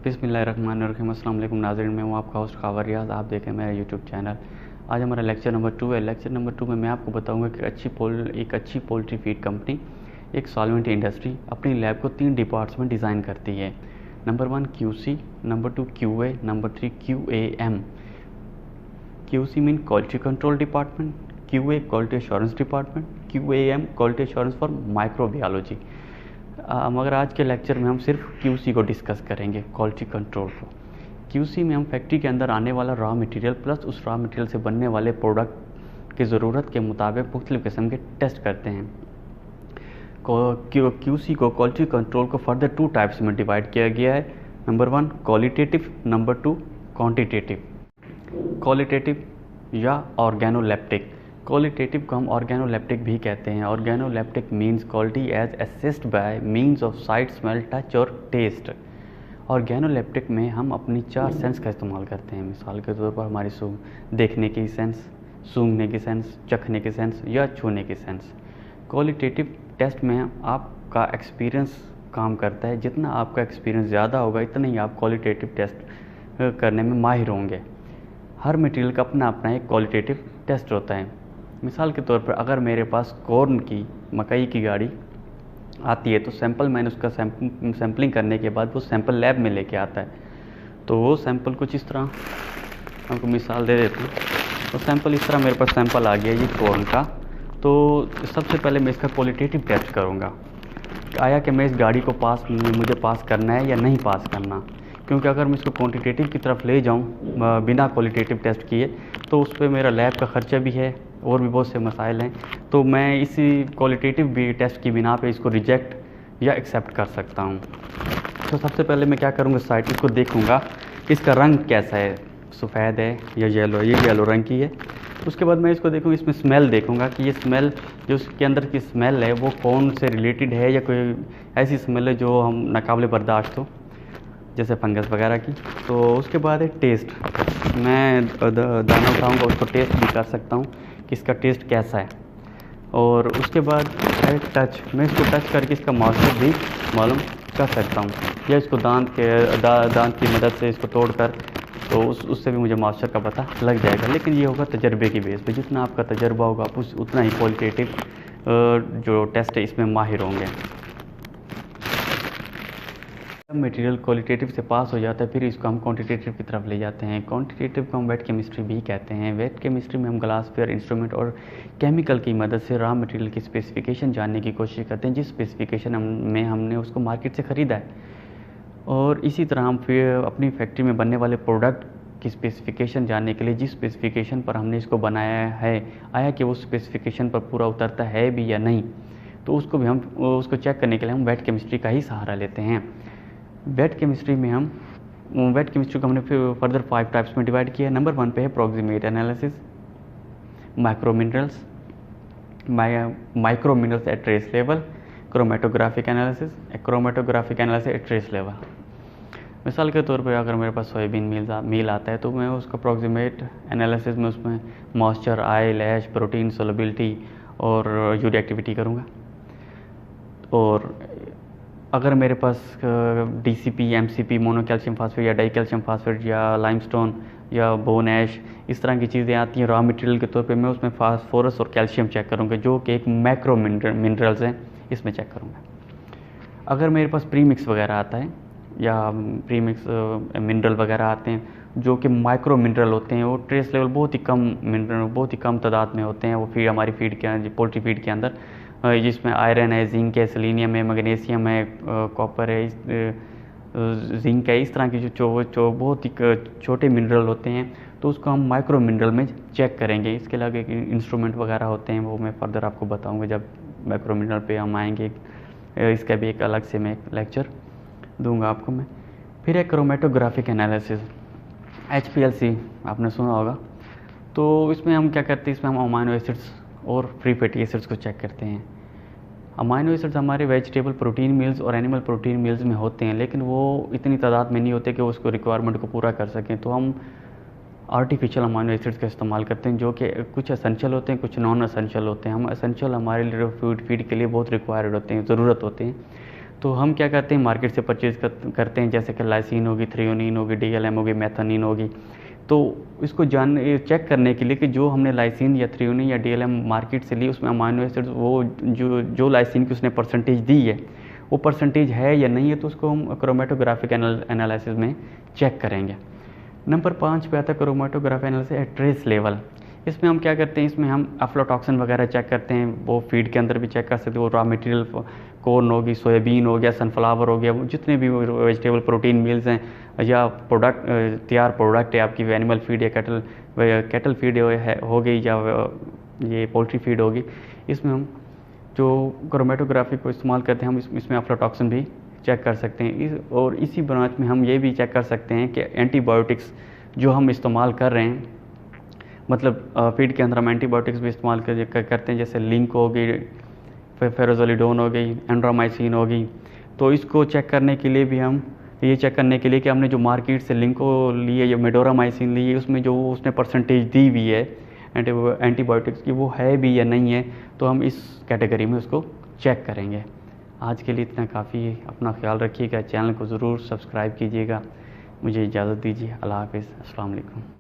बिस्मिल्लाहिर्रहमानिर्रहीम। अस्सलाम वालेकुम नाज़रीन, मैं हूँ आपका होस्ट खावर रियाज। आप देखें मेरा यूट्यूब चैनल। आज हमारा लेक्चर नंबर 2 है। लेक्चर नंबर 2 में मैं आपको बताऊंगा कि एक अच्छी पोल्ट्री फीड कंपनी, एक सॉल्वेंट इंडस्ट्री अपनी लैब को 3 डिपार्ट्स में डिज़ाइन करती है। Number 1 QC, number 2 QA, number 3 QAM। QC mean quality control department, QA quality assurance department, QAM quality assurance for microbiology. मगर आज के लेक्चर में हम सिर्फ QC को डिस्कस करेंगे, क्वालिटी कंट्रोल को। QC में हम फैक्ट्री के अंदर आने वाला रॉ मटेरियल प्लस उस रॉ मटेरियल से बनने वाले प्रोडक्ट की ज़रूरत के मुताबिक मुख्तलिफ़ किस्म के टेस्ट करते हैं। QC को क्वालिटी कंट्रोल को फर्दर 2 टाइप्स में डिवाइड किया गया है। Number 1 qualitative, number 2 quantitative. Qualitative या ऑर्गेनोलेप्टिक। क्वालिटेटिव को हम ऑर्गेनोलेप्टिक भी कहते हैं। Organoleptic means quality as assessed by means of sight, smell, touch और टेस्ट। ऑर्गेनोलेप्टिक में हम अपनी 4 सेंस का इस्तेमाल करते हैं। मिसाल के तौर पर हमारी देखने की सेंस, सूंघने की सेंस, चखने की सेंस या छूने की सेंस। क्वालिटेटिव टेस्ट में आपका एक्सपीरियंस काम करता है। जितना आपका एक्सपीरियंस ज़्यादा होगा इतना ही आप क्वालिटेटिव टेस्ट करने में माहिर होंगे। हर मटेरियल का अपना अपना एक क्वालिटेटिव टेस्ट होता है। मिसाल के तौर पर अगर मेरे पास कॉर्न की, मकई की गाड़ी आती है तो सैंपल मैंने उसका सैम्पलिंग करने के बाद वो सैंपल लैब में लेके आता है। तो वो सैंपल कुछ इस तरह, आपको मिसाल दे देता हूँ। तो सैंपल इस तरह मेरे पास सैंपल आ गया ये कॉर्न का। तो सबसे पहले मैं इसका क्वालिटेटिव टेस्ट करूँगा, आया कि मैं इस गाड़ी को मुझे पास करना है या नहीं पास करना। क्योंकि अगर मैं इसको क्वांटिटेटिव की तरफ ले जाऊँ बिना क्वालिटेटिव टेस्ट किए तो उस पर मेरा लैब का ख़र्चा भी है और भी बहुत से मसाइल हैं। तो मैं इसी क्वालिटेटिव भी टेस्ट की बिना पे इसको रिजेक्ट या एक्सेप्ट कर सकता हूँ। तो सबसे पहले मैं क्या करूँगा, साइट इसको देखूँगा इसका रंग कैसा है, सफ़ेद है या येलो है। ये येलो रंग की है। उसके बाद मैं इसको देखूँगा, इसमें स्मेल देखूँगा कि ये स्मेल जो इसके अंदर की स्मेल है वो कौन से रिलेटेड है या कोई ऐसी स्मेल है जो हम नाकाबिले बर्दाश्त हो, जैसे फंगस वगैरह की। तो उसके बाद है टेस्ट। मैं दाना उठाऊँगा, उसको टेस्ट भी कर सकता हूँ कि इसका टेस्ट कैसा है। और उसके बाद है टच। मैं इसको टच करके इसका मॉइस्चर भी मालूम कर सकता हूँ, या इसको दांत की मदद से इसको तोड़कर तो उससे भी मुझे मॉइस्चर का पता लग जाएगा। लेकिन ये होगा तजर्बे की बेस पे। जितना आपका तजर्बा होगा आप उतना ही क्वालिटेटिव जो टेस्ट है इसमें माहिर होंगे। मटेरियल क्वालिटेटिव से पास हो जाता है फिर इसको हम क्वांटिटेटिव की तरफ ले जाते हैं। क्वांटिटेटिव को हम वेट केमिस्ट्री भी कहते हैं। वेट केमिस्ट्री में हम ग्लास फेयर इंस्ट्रूमेंट और केमिकल की मदद से रॉ मटेरियल की स्पेसिफिकेशन जानने की कोशिश करते हैं, जिस स्पेसिफिकेशन में हमने उसको मार्केट से ख़रीदा है। और इसी तरह हम फिर अपनी फैक्ट्री में बनने वाले प्रोडक्ट की स्पेसिफिकेशन जानने के लिए जिस स्पेसिफिकेशन पर हमने इसको बनाया है, आया कि वो स्पेसिफिकेशन पर पूरा उतरता है भी या नहीं, तो उसको भी हम उसको चेक करने के लिए हम वेट केमिस्ट्री का ही सहारा लेते हैं। वेट केमिस्ट्री को हमने फिर फर्दर 5 टाइप्स में डिवाइड किया है। नंबर 1 पे है proximate analysis, micro minerals at trace level, chromatographic analysis at trace level. मिसाल के तौर पे अगर मेरे पास सोयाबीन मील आता है तो मैं उसका प्रोक्सीमेट एनालिसिस में उसमें मॉइस्चर, आयल, ऐश, प्रोटीन सोलबिलिटी और यूरिया एक्टिविटी करूँगा। और अगर मेरे पास DCP, MCP, मोनोकैल्शियम फास्फेट या डाइकैल्शियम फास्फेट या लाइमस्टोन या बोन ऐश इस तरह की चीज़ें आती हैं रॉ मटेरियल के तौर पे, मैं उसमें फास्फोरस और कैल्शियम चेक करूँगा जो कि एक मैक्रो मिनरल्स हैं, इसमें चेक करूँगा। अगर मेरे पास प्रीमिक्स वगैरह आता है या प्रीमिक्स मिनरल वगैरह आते हैं जो कि माइक्रो मिनरल होते हैं, वो ट्रेस लेवल बहुत ही कम तादाद में होते हैं। वो हमारी पोल्ट्री फीड के अंदर जिसमें आयरन है, जिंक है, सेलेनियम है, मैग्नीशियम है, कॉपर है, जिंक है, इस तरह की जो बहुत ही छोटे मिनरल होते हैं, तो उसको हम माइक्रो मिनरल में चेक करेंगे। इसके अलावा इंस्ट्रूमेंट वगैरह होते हैं, वो मैं फर्दर आपको बताऊंगा जब माइक्रो मिनरल पे हम आएंगे। इसका भी एक अलग से मैं लेक्चर दूंगा आपको मैं। फिर है क्रोमेटोग्राफिक एनालिसिस, HPLC आपने सुना होगा। तो इसमें हम क्या करते हैं, इसमें हम अमाइनो एसिड्स और फ्री फैटी एसिड्स को चेक करते हैं। अमाइनो एसिड्स हमारे वेजिटेबल प्रोटीन मील्स और एनिमल प्रोटीन मील्स में होते हैं, लेकिन वो इतनी तादाद में नहीं होते कि उसको रिक्वायरमेंट को पूरा कर सकें। तो हम आर्टिफिशियल अमाइनो एसिड्स का इस्तेमाल करते हैं जो कि कुछ एसेंशियल होते हैं, कुछ नॉन एसेंशियल होते हैं। हम एसेंशियल हमारे लिए फीड के लिए बहुत रिक्वायर्ड होते हैं, ज़रूरत होते हैं। तो हम क्या करते हैं, मार्केट से परचेज़ करते हैं, जैसे कि लाइसिन होगी, थ्रियोनिन होगी, DLM होगी, मेथानिन होगी। तो इसको चेक करने के लिए कि जो हमने लाइसिन या थ्रियोनिन या DLM मार्केट से ली, उसमें अमाइनो एसिड्स वो जो लाइसिन की उसने परसेंटेज दी है वो परसेंटेज है या नहीं है, तो उसको हम क्रोमेटोग्राफिक एनालिसिस में चेक करेंगे। नंबर 5 पे आता है chromatography analysis at trace level. इसमें हम क्या करते हैं, इसमें हम अफ्लाटॉक्सिन वगैरह चेक करते हैं, वो फीड के अंदर भी चेक कर सकते हैं, वो रॉ मटेरियल कॉर्न होगी, सोयाबीन हो गया, सनफ्लावर हो गया, वो जितने भी वेजिटेबल प्रोटीन मील्स हैं या प्रोडक्ट तैयार प्रोडक्ट है आपकी एनिमल फीड या कैटल फीड हो गई या ये पोल्ट्री फीड होगी, इसमें हम जो क्रोमेटोग्राफी को इस्तेमाल करते हैं, हम इसमें अफ्लाटॉक्सिन भी चेक कर सकते हैं। और इसी ब्रांच में हम ये भी चेक कर सकते हैं कि एंटीबायोटिक्स जो हम इस्तेमाल कर रहे हैं, मतलब फीड के अंदर हम एंटीबायोटिक्स भी इस्तेमाल करते हैं, जैसे लिंक हो गई, फेरोजोलिडोन हो गई, एंड्रोमाइसिन हो गई। तो इसको चेक करने के लिए भी हम ये चेक करने के लिए कि हमने जो मार्केट से लिंको ली है या मेडोरामाइसिन ली है, उसमें जो उसने परसेंटेज दी हुई है एंटीबायोटिक्स की वो है भी या नहीं है, तो हम इस कैटेगरी में उसको चेक करेंगे। आज के लिए इतना काफ़ी है। अपना ख्याल रखिएगा, चैनल को ज़रूर सब्सक्राइब कीजिएगा। मुझे इजाज़त दीजिए। अल्लाह हाफ़िज़। अस्सलाम वालेकुम।